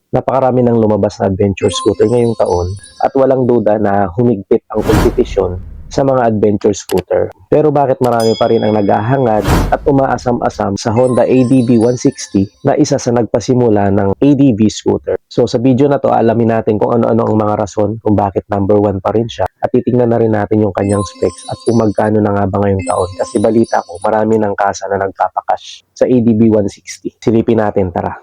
Napakarami ng lumabas na adventure scooter ngayong taon at walang duda na humigpit ang kompetisyon sa mga adventure scooter. Pero bakit marami pa rin ang naghahangad at umaasam-asam sa Honda ADV 160 na isa sa nagpasimula ng ADV scooter? So sa video na to, alamin natin kung ano-ano ang mga rason kung bakit number 1 pa rin siya at titingnan na rin natin yung kanyang specs at kung magkano na nga ba ngayong taon. Kasi balita ko, marami ng kasa na nagpapakash sa ADV 160. Silipin natin, tara.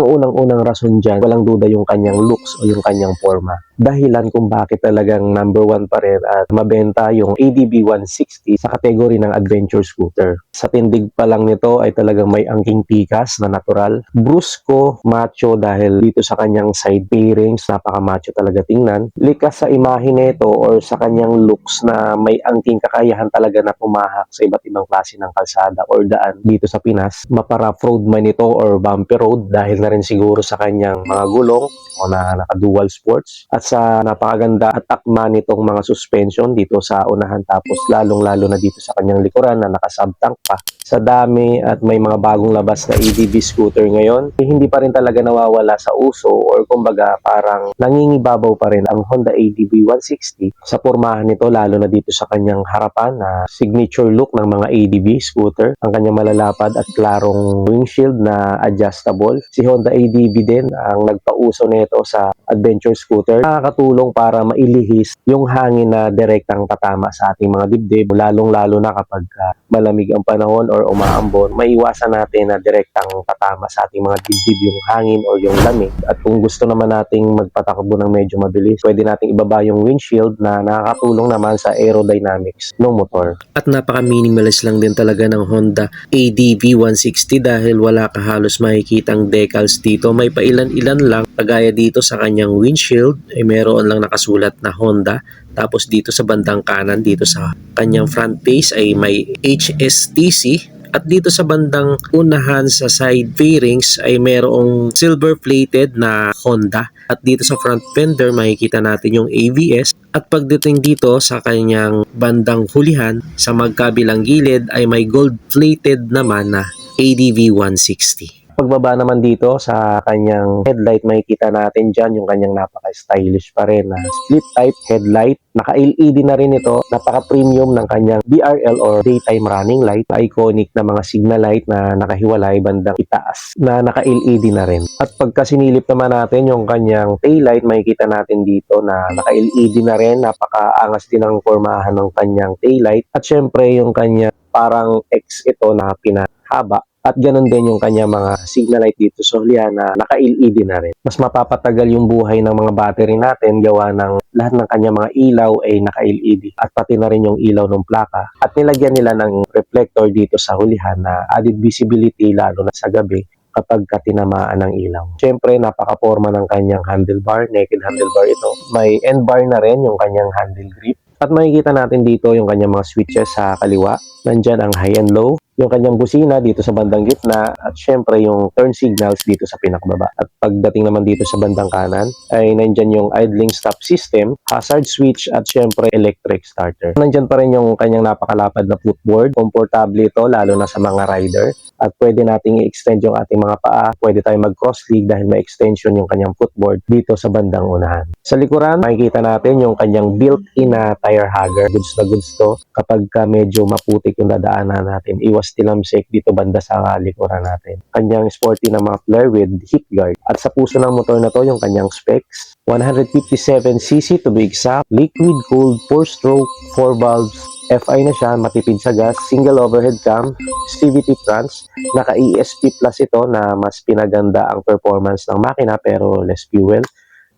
Unang-unang rason dyan, walang duda yung kanyang looks o yung kanyang forma. Dahilan kung bakit talagang number 1 pa rin at mabenta yung ADV 160 sa kategory ng adventure scooter. Sa tindig pa lang nito ay talagang may angking pikas na natural. Brusco, macho dahil dito sa kanyang side fairings, napaka-macho talaga tingnan. Likas sa imahe nito or sa kanyang looks na may angking kakayahan talaga na pumahak sa iba't ibang klase ng kalsada or daan dito sa Pinas. Mapa-rough road man ito or bumpy road dahil na rin siguro sa kanyang mga gulong o na naka-dual sports at sa napakaganda at akma nitong mga suspension dito sa unahan tapos lalong-lalo na dito sa kanyang likuran na naka-subtank pa. Sa dami at may mga bagong labas na ADV scooter ngayon, hindi pa rin talaga nawawala sa uso or kumbaga parang nangingibabaw pa rin ang Honda ADV 160 sa pormahan nito lalo na dito sa kanyang harapan na signature look ng mga ADV scooter, ang kanyang malalapad at klarong windshield na adjustable. Si Honda ADV din ang nagpauso nito sa adventure scooter. Nakakatulong para mailihis yung hangin na direktang tatama sa ating mga dibdib, lalong-lalo na kapag malamig ang panahon or umaambon, maiwasan natin na direktang tatama sa ating mga dibdib yung hangin or yung lamig. At kung gusto naman nating magpatakbo ng medyo mabilis, pwede nating ibaba yung windshield na nakakatulong naman sa aerodynamics ng motor. At napaka-minimalist lang din talaga ng Honda ADV 160 dahil wala ka halos makikitang decals dito. May pailan-ilan lang, kagaya dito sa kanyang windshield ay meron lang nakasulat na Honda. Tapos dito sa bandang kanan, dito sa kanyang front face ay may HSTC. At dito sa bandang unahan sa side fairings ay mayroong silver plated na Honda. At dito sa front fender makikita natin yung ABS. At pagdating dito sa kanyang bandang hulihan sa magkabilang gilid ay may gold plated naman na ADV 160. Pagbaba naman dito sa kanyang headlight, makikita natin dyan yung kanyang napaka-stylish pa rin na split type headlight. Naka-LED na rin ito, napaka-premium ng kanyang DRL or daytime running light. Iconic na mga signal light na nakahiwalay bandang itaas na naka-LED na rin. At pagka sinilip naman natin yung kanyang taillight, makikita natin dito na naka-LED na rin. Napaka-angas din ang formahan ng kanyang taillight. At syempre yung kanyang parang X ito na pinahaba. At ganun din yung kanya mga signal light dito sa hulihan na naka-LED na rin. Mas mapapatagal yung buhay ng mga battery natin gawa ng lahat ng kanya mga ilaw ay naka-LED at pati na rin yung ilaw ng plaka. At nilagyan nila ng reflector dito sa hulihan na added visibility lalo na sa gabi kapag tinamaan ng ilaw. Siyempre, napaka-forma ng kanyang handlebar, naked handlebar ito. May end bar na rin yung kanyang handle grip. At makikita natin dito yung kanyang mga switches sa kaliwa. Nandyan ang high and low, yung kanyang busina dito sa bandang gitna, at syempre yung turn signals dito sa pinakababa. At pagdating naman dito sa bandang kanan, ay nandyan yung idling stop system, hazard switch, at syempre electric starter. Nandyan pa rin yung kanyang napakalapad na footboard. Komportable ito, lalo na sa mga rider. At pwede nating i-extend yung ating mga paa. Pwede tayong mag-cross leg dahil may extension yung kanyang footboard dito sa bandang unahan. Sa likuran, makikita natin yung kanyang built-in na tire hugger. Goods na goods to. Kapag medyo maputik yung dadaanan natin, iwas tinamsik dito banda sa likuran natin. Kanyang sporty na mga flare with heat guard. At sa puso ng motor na to, yung kanyang specs. 157cc to be exact. Liquid cooled 4-stroke, 4 valves. FI na siya, matipid sa gas, single overhead cam, CVT trans, naka-ESP plus ito na mas pinaganda ang performance ng makina pero less fuel.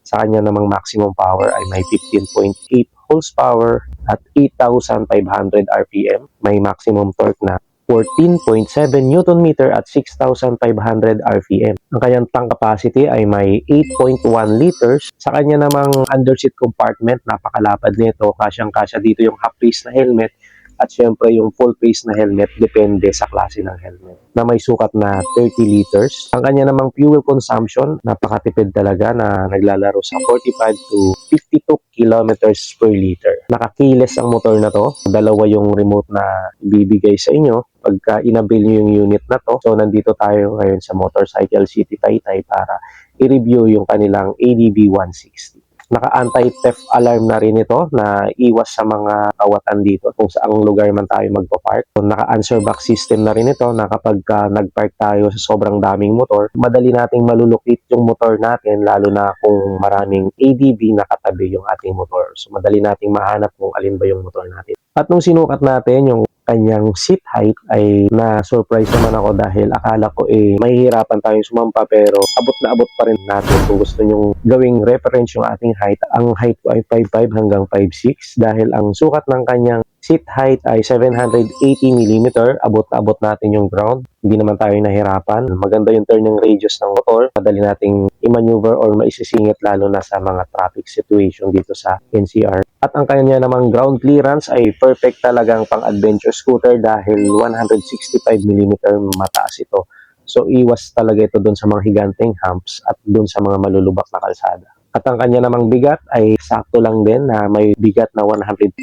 Sa kanya namang maximum power ay may 15.8 horsepower at 8,500 RPM. May maximum torque na 14.7 Nm at 6,500 RPM. Ang kanyang tank capacity ay may 8.1 liters. Sa kanya namang underseat compartment, napakalapad nito. Kasyang-kasya dito yung half-face na helmet at syempre yung full face na helmet depende sa klase ng helmet na may sukat na 30 liters. Ang kanya namang fuel consumption, napakatipid talaga na naglalaro sa 45 to 52 kilometers per liter. Nakakiles ang motor na to. Dalawa yung remote na ibibigay sa inyo pagka inabil nyo yung unit na to. So nandito tayo ngayon sa Motorcycle City Taytay para i-review yung kanilang ADB 160. Naka-anti-theft alarm na rin ito na iwas sa mga kawatan dito kung saang lugar man tayo magpa-park. So, naka-answer back system na rin ito na kapag nag-park tayo sa sobrang daming motor, madali nating malulukit yung motor natin lalo na kung maraming ADB na katabi yung ating motor. So madali nating mahanap kung alin ba yung motor natin. At nung sinukat natin yung kanyang seat height ay na-surprise naman ako dahil akala ko mahihirapan tayong sumampa pero abot na abot pa rin natin kung gusto nyong gawing reference yung ating height. Ang height ko ay 5'5 hanggang 5'6 dahil ang sukat ng kanyang seat height ay 780mm. Abot na abot natin yung ground. Hindi naman tayo nahirapan. Maganda yung turning radius ng motor. Madali nating i-maneuver or maisisingit lalo na sa mga traffic situation dito sa NCR. At ang kanya namang ground clearance ay perfect talagang pang-adventure scooter dahil 165mm mataas ito. So iwas talaga ito dun sa mga higanteng humps at dun sa mga malulubak na kalsada. At ang kanya namang bigat ay sakto lang din na may bigat na 133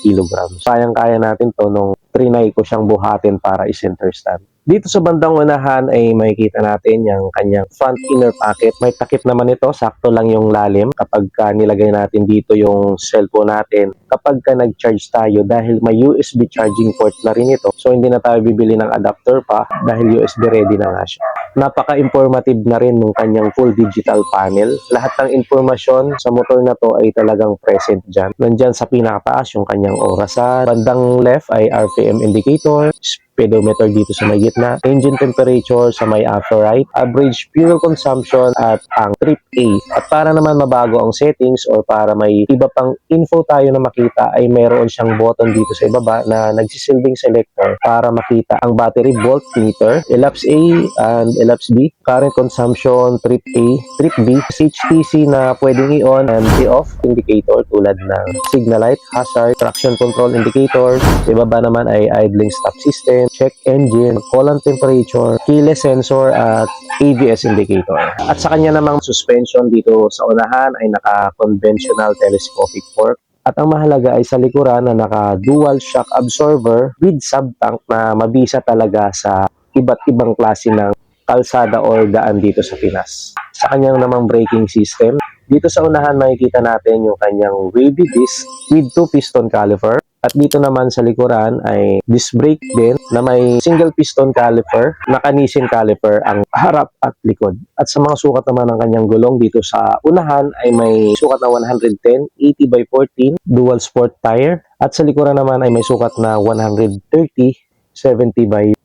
kilograms. Sayang-kaya natin to nung trinay ko siyang buhatin para i-center stand. Dito sa bandang unahan ay makikita natin yung kanyang front inner pocket. May takip naman ito, sakto lang yung lalim kapag nilagay natin dito yung cellphone natin. Kapag nag-charge tayo dahil may USB charging port na rin ito, so hindi na tayo bibili ng adapter pa dahil USB ready na nga siya. Napaka-informative na rin ng kanyang full digital panel. Lahat ng informasyon sa motor na to ay talagang present dyan. Nandyan sa pinakataas yung kanyang orasan. Bandang left ay RPM indicator, speedometer dito sa may gitna, engine temperature sa may upper right, average fuel consumption at ang trip A. At para naman mabago ang settings or para may iba pang info tayo na makita ay mayroon siyang button dito sa ibaba na nagsisilbing selector para makita ang battery voltmeter, elapsed A and elapsed B, current consumption, trip A, trip B, HTC na pwedeng i-on and i-off indicator tulad ng signal light, hazard, traction control indicator. Sa ibaba naman ay idling stop system, check engine, coolant temperature, keyless sensor at ABS indicator. At sa kanya namang suspension dito sa unahan ay naka-conventional telescopic fork. At ang mahalaga ay sa likuran na naka-dual shock absorber with sub-tank na mabisa talaga sa iba't ibang klase ng kalsada or daan dito sa Pinas. Sa kanyang namang braking system, dito sa unahan makikita natin yung kanyang wavy disc with 2 piston caliper. At dito naman sa likuran ay disc brake din na may single piston caliper, naka-Nissin caliper ang harap at likod. At sa mga sukat naman ng kanyang gulong dito sa unahan ay may sukat na 110, 80/14, dual sport tire. At sa likuran naman ay may sukat na 130, 70/13.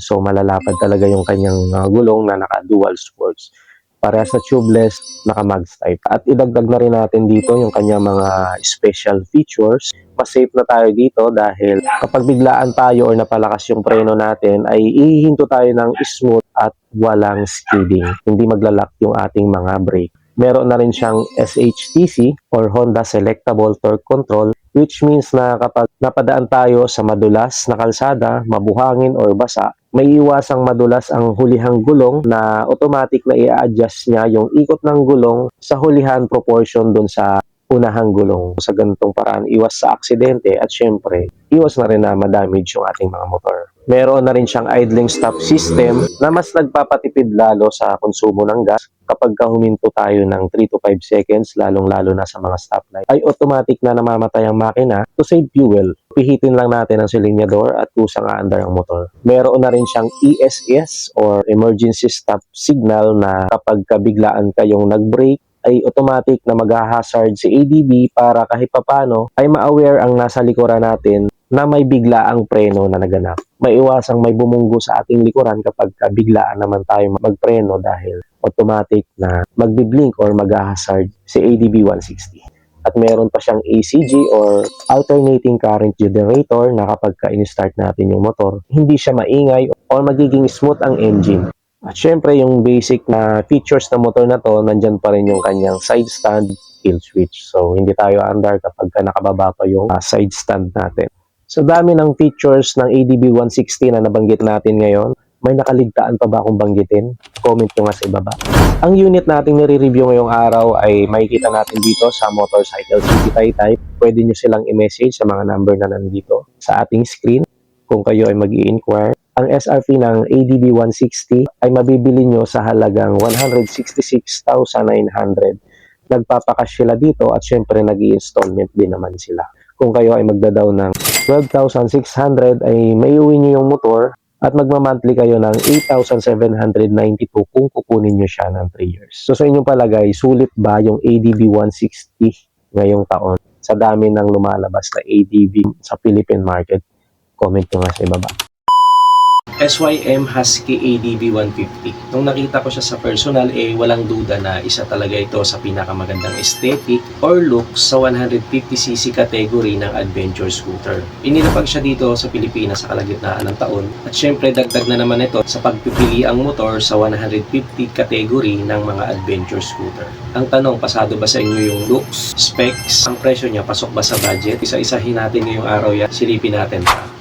So malalapad talaga yung kanyang gulong na naka-dual sports. Parehas na tubeless, naka-mags type. At idagdag na rin natin dito yung kanyang mga special features. Mas safe na tayo dito dahil kapag biglaan tayo or napalakas yung preno natin ay ihihinto tayo ng smooth at walang skidding. Hindi maglalak yung ating mga brake. Meron na rin siyang SHTC or Honda Selectable Torque Control, which means na kapag napadaan tayo sa madulas na kalsada, mabuhangin or basa, may iwasang madulas ang hulihang gulong na automatic na i-adjust niya yung ikot ng gulong sa hulihan proportion dun sa unahang gulong. Sa ganitong paraan, iwas sa aksidente at syempre, iwas na rin na ma-damage yung ating mga motor. Meron na rin siyang idling stop system na mas nagpapatipid lalo sa konsumo ng gas. Kapag huminto tayo ng 3 to 5 seconds, lalong-lalo na sa mga stoplight, ay automatic na namamatay ang makina to save fuel. Pihitin lang natin ang silinyador at kusang aandar ang motor. Meron na rin siyang ESS or Emergency Stop Signal na kapag biglaan kayong nag-brake, ay automatic na mag-hazard si ADB para kahit papano ay ma-aware ang nasa likuran natin na may biglaang preno na naganap. Maiwasang may bumunggo sa ating likuran kapag biglaan naman tayo magpreno dahil automatic na magbi-blink or mag-hazard si ADB 160. At meron pa siyang ACG or Alternating Current Generator na kapag in-start natin yung motor, hindi siya maingay or magiging smooth ang engine. At syempre, yung basic na features ng motor na to, nandyan pa rin yung kanyang side stand, kill switch. So, hindi tayo andar kapag nakababa pa yung side stand natin. Sa dami ng features ng ADB 160 na nabanggit natin ngayon, may nakaligtaan pa ba akong banggitin? Comment nyo nga sa ibaba. Ang unit nating nire-review ngayong araw ay makikita natin dito sa Motorcycle City Type. Pwede nyo silang i-message sa mga number na nandito sa ating screen kung kayo ay mag-i-inquire. Ang SRP ng ADB 160 ay mabibili nyo sa halagang 166,900. Nagpapakas sila dito at syempre nag-i-installment din naman sila. Kung kayo ay magdadaw ng 12,600 ay may uwi nyo yung motor at magmamonthly kayo ng 8,792 kung kukunin nyo siya ng 3 years. So sa inyong palagay, sulit ba yung ADB 160 ngayong taon sa dami ng lumalabas na ADB sa Philippine market? Comment nyo nga sa ibaba. SYM Husky ADB 150. Nung nakita ko siya sa personal, walang duda na isa talaga ito sa pinakamagandang aesthetic or look sa 150cc category ng adventure scooter. Inilapag siya dito sa Pilipinas sa kalagitnaan ng taon at syempre dagdag na naman ito sa pagpipili ang motor sa 150 category ng mga adventure scooter. Ang tanong, pasado ba sa inyo yung looks, specs, ang presyo niya, pasok ba sa budget? Isa-isahin natin ngayong araw yan, silipin natin pa.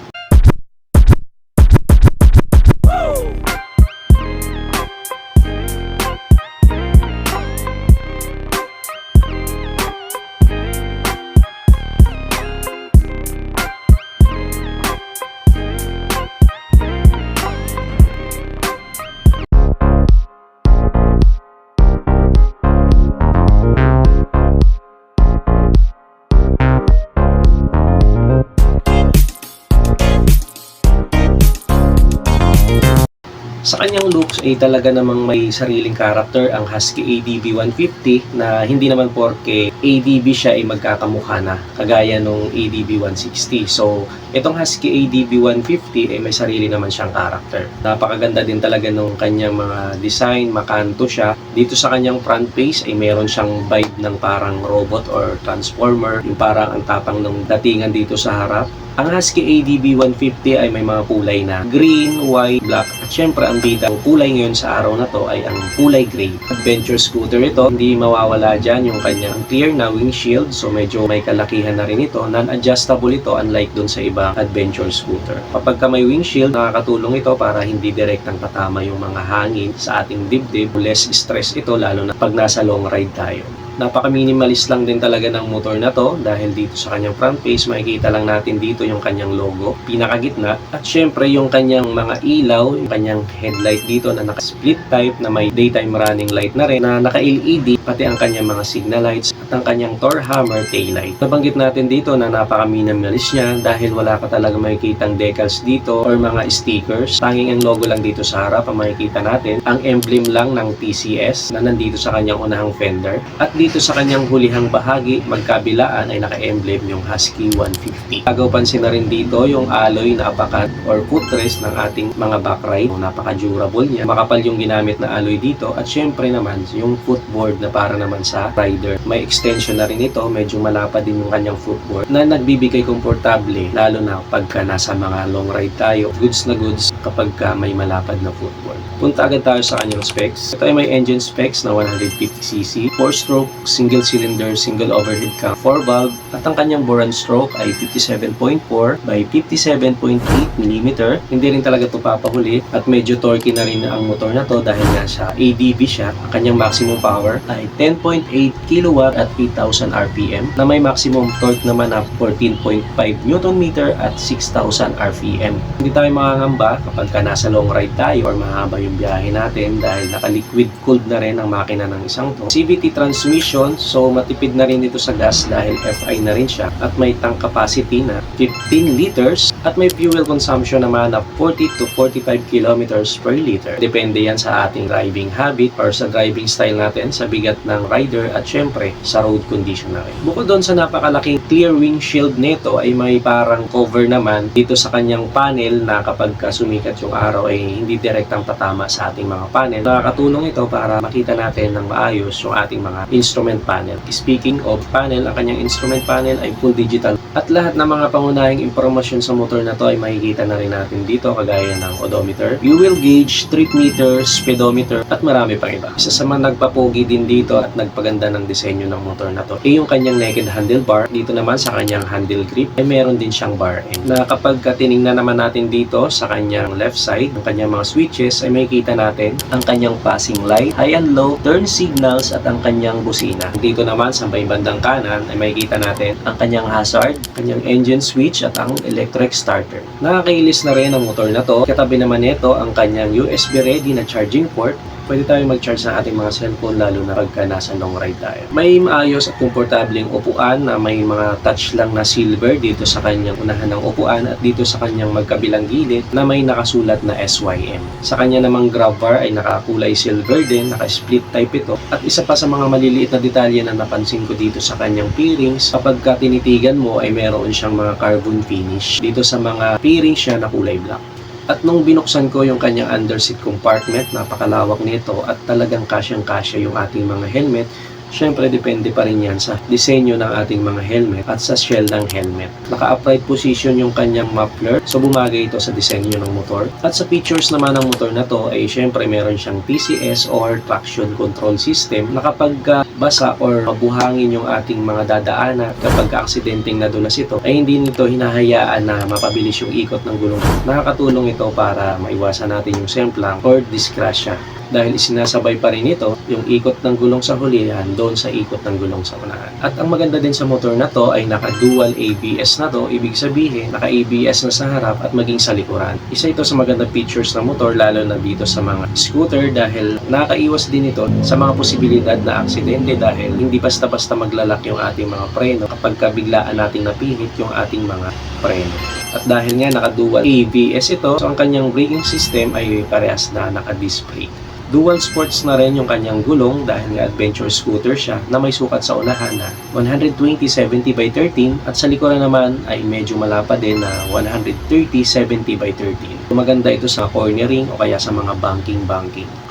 Sa kanyang looks ay talaga namang may sariling character ang Husky ADB 150 na hindi naman porke ADB siya ay magkakamukha na kagaya nung ADB 160. So, itong Husky ADB 150 ay may sarili naman siyang character. Napakaganda din talaga nung kanyang mga design, makanto siya. Dito sa kanyang front face ay meron siyang vibe ng parang robot or transformer, yung parang ang tapang ng datingan dito sa harap. Ang Husky ADB 150 ay may mga kulay na green, white, black at syempre ang bidang kulay ngayon sa araw na to ay ang kulay gray. Adventure scooter ito, hindi mawawala dyan yung kanyang clear na windshield, so medyo may kalakihan na rin ito. Non-adjustable ito unlike dun sa ibang adventure scooter. Kapag ka may windshield, nakakatulong ito para hindi direktang tatama yung mga hangin sa ating dibdib. Less stress ito lalo na pag nasa long ride tayo. Napaka-minimalist lang din talaga ng motor na to dahil dito sa kanyang front face makikita lang natin dito yung kanyang logo, pinakagitna at syempre yung kanyang mga ilaw, yung kanyang headlight dito na naka-split type na may daytime running light na rin na naka-LED, pati ang kanyang mga signal lights at ang kanyang Thor Hammer taillight. Nabanggit natin dito na napaka-minimalist niya dahil wala ka talaga makikitang decals dito or mga stickers. Tanging ang logo lang dito sa harap ang makikita natin, ang emblem lang ng TCS na nandito sa kanyang unahang fender at dito sa kanyang hulihang bahagi, magkabilaan ay naka-emblem yung Husky 150. Agaw pansin na rin dito yung alloy na apakat or footrest ng ating mga backride. Napaka-durable niya. Makapal yung ginamit na alloy dito at syempre naman yung footboard na para naman sa rider. May extension na rin ito, medyo malapad din yung kanyang footboard na nagbibigay komportable lalo na pagka nasa mga long ride tayo. Goods na goods kapag may malapad na footboard. Punta agad tayo sa kanyang specs. Ito ay may engine specs na 150cc, 4-stroke, single cylinder, single overhead cam, 4-valve at ang kanyang bore and stroke ay 57.4 by 57.8mm. Hindi rin talaga ito papahuli at medyo torquey na rin ang motor na to dahil nga sa ADB siya. Ang kanyang maximum power ay 10.8 kW at 8,000 RPM na may maximum torque naman na 14.5 Nm at 6,000 RPM. Hindi tayo makangamba kapag nasa long ride tayo or mahaba yung biyahe natin dahil naka-liquid cooled na rin ang makina ng isang to. CVT transmission, so matipid na rin dito sa gas dahil FI na rin siya at may tank capacity na 15 liters at may fuel consumption naman na 40 to 45 kilometers per liter. Depende yan sa ating driving habit or sa driving style natin, sa bigat ng rider at syempre sa road condition na rin. Bukod doon sa napakalaking clear windshield nito ay may parang cover naman dito sa kanyang panel na kapag sumikat yung araw ay hindi direktang tatama sa ating mga panel. Nakakatulong ito para makita natin ng maayos yung ating mga instrument panel. Speaking of panel, ang kanyang instrument panel ay full digital At lahat ng mga pangunahing impormasyon sa motor na to ay makikita na rin natin dito, kagaya ng odometer, fuel gauge, trip meter, speedometer, at marami pang iba. Isa sa mga nagpapogi din dito at nagpaganda ng disenyo ng motor na to ay yung kanyang naked handlebar. Dito naman sa kanyang handle grip ay meron din siyang bar end, na kapag tinignan naman natin dito sa kanyang left side, ang kanyang mga switches ay makikita natin ang kanyang passing light, high and low, turn signals, at ang kanyang busina. Dito naman sa may bandang kanan ay makikita natin ang kanyang hazard, kanyang engine switch, at ang electric starter. Nakakailis na rin ang motor na to. Katabi naman nito ang kanyang USB ready na charging port. Pwede tayong mag-charge ng ating mga cellphone lalo na pagka nasa long ride tayo. May maayos at komportableng upuan na may mga touch lang na silver dito sa kanyang unahan ng upuan at dito sa kanyang magkabilang gilid na may nakasulat na SYM. Sa kanya namang grab bar ay nakakulay silver din, naka-split type ito. At isa pa sa mga maliliit na detalye na napansin ko dito sa kanyang P-rings, kapag tinitigan mo ay meron siyang mga carbon finish dito sa mga P-rings siya na kulay black. At nung binuksan ko yung kanyang underseat compartment, napakalawak nito at talagang kasyang-kasya yung ating mga helmet. Syempre, depende pa rin yan sa disenyo ng ating mga helmet at sa shell ng helmet. Naka-upright position yung kanyang muffler, so bumagay ito sa disenyo ng motor. At sa features naman ng motor na to ay syempre meron siyang TCS or traction control system na kapag basa or mabuhangin yung ating mga dadaanan, kapag aksidenteng nadulas ito, ay hindi nito hinahayaan na mapabilis yung ikot ng gulong. Nakakatulong ito para maiwasan natin yung semplang or disgrasya. Dahil isinasabay pa rin ito yung ikot ng gulong sa hulihan doon sa ikot ng gulong sa unahan. At ang maganda din sa motor na to ay naka-dual ABS na to, ibig sabihin naka-ABS na sa harap at maging sa likuran. Isa ito sa magandang features ng motor lalo na dito sa mga scooter dahil nakaiwas din ito sa mga posibilidad na aksidente dahil hindi basta-basta maglalak yung ating mga preno kapag biglaan nating napihit yung ating mga preno. At dahil nga naka-dual ABS ito, so ang kanyang braking system ay parehas na naka-disc brake. Dual sports na rin yung kanyang gulong dahil nga adventure scooter siya na may sukat sa unahan na 120/70/13 at sa likuran naman ay medyo malapad din na 130/70/13. Maganda ito sa cornering o kaya sa mga banking.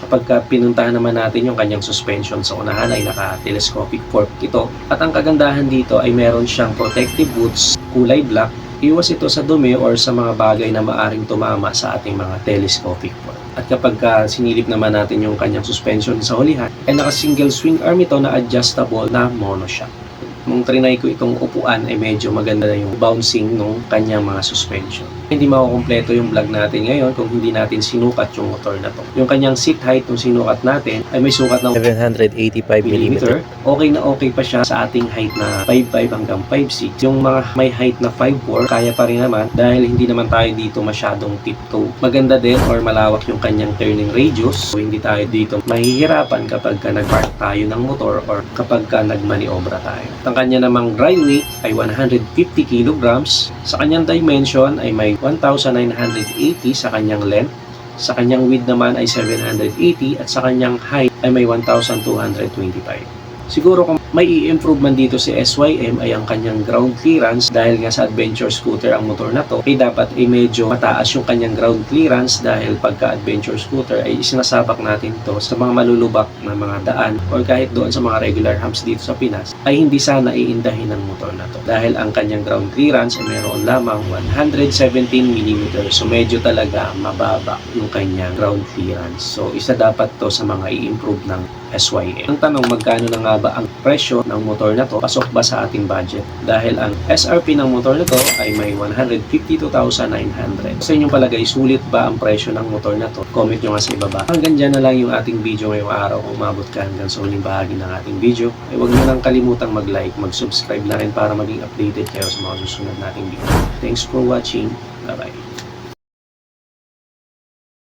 Kapag pinuntahan naman natin yung kanyang suspension sa unahan ay naka-telescopic fork ito. At ang kagandahan dito ay meron siyang protective boots kulay black. Iwas ito sa dumi or sa mga bagay na maaring tumama sa ating mga telescopic fork. At kapag sinilip naman natin yung kanyang suspension sa hulihan, ay naka-single swing arm ito na adjustable na monoshock. Nung trinay ko itong upuan ay medyo maganda na yung bouncing ng kanyang mga suspension. Hindi makukumpleto yung vlog natin ngayon kung hindi natin sinukat yung motor na to. Yung kanyang seat height nung sinukat natin ay may sukat ng 785mm. Okay na okay pa siya sa ating height na 5'5 hanggang 5'6. Yung mga may height na 5'4 kaya pa rin naman dahil hindi naman tayo dito masyadong tiptoe. Maganda din or malawak yung kanyang turning radius. So hindi tayo dito mahihirapan kapag nag-park tayo ng motor or kapag nagmaniobra tayo. Ang kanya namang dry weight ay 150 kilograms. Sa kanyang dimension ay may 1,980 sa kanyang length. Sa kanyang width naman ay 780 at sa kanyang height ay may 1,225. Siguro kung may i-improve man dito si SYM ay ang kanyang ground clearance dahil nga sa adventure scooter ang motor na to ay dapat ay medyo mataas yung kanyang ground clearance dahil pagka adventure scooter ay sinasabak natin to sa mga malulubak na mga daan or kahit doon sa mga regular humps dito sa Pinas ay hindi sana iindahin ng motor na to dahil ang kanyang ground clearance ay meron lamang 117mm so medyo talaga mababa yung kanyang ground clearance. So isa dapat to sa mga i-improve ng SYM. Ang tanong, magkano na nga ba ang presyo ng motor na to? Pasok ba sa ating budget? Dahil ang SRP ng motor na to ay may 152,900. Sa inyong palagay, sulit ba ang presyo ng motor na to? Comment nyo nga sa ibaba. Hanggang dyan na lang yung ating video ngayong araw. Kung umabot ka hanggang sa huling bahagi ng ating video, ay huwag nyo nang kalimutang mag-like, mag-subscribe na rin para maging updated kayo sa mga susunod nating video. Thanks for watching. Bye-bye.